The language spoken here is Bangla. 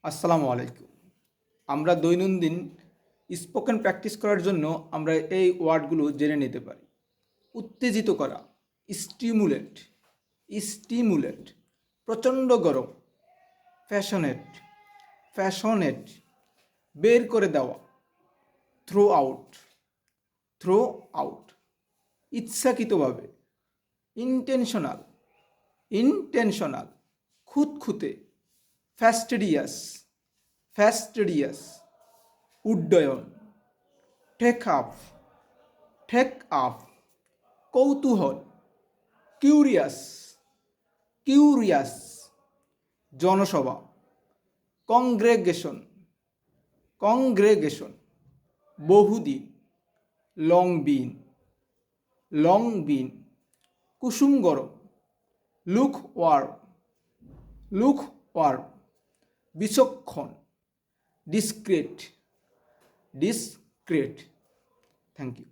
আসসালামু আলাইকুম। আমরা দৈনন্দিন স্পোকেন প্র্যাকটিস করার জন্য আমরা এই ওয়ার্ডগুলো জেনে নিতে পারি। উত্তেজিত করা, স্টিমুলেট, স্টিমুলেট, প্রচণ্ড গরম, ফ্যাশনেট, ফ্যাশনেট, বের করে দেওয়া, থ্রো আউট, থ্রো আউট, ইচ্ছাকৃতভাবে, ইন্টেনশনাল, ইন্টেনশনাল, খুঁতখুঁতে, ফ্যাস্টিডিয়াস, ফ্যাস্টিডিয়াস, উড্ডয়ন, টেক আপ, টেক আপ, কৌতূহল, কিউরিয়াস, কিউরিয়াস, জনসভা, কংগ্রেগেশন, কংগ্রেগেশন, বহুদিন, লং বিন, লং বিন, কুসুম গরম, লুক ওয়ার্ম, লুক ওয়ার্ম, বিচক্ষণ, ডিসক্রেট, ডিসক্রেট। Thank you.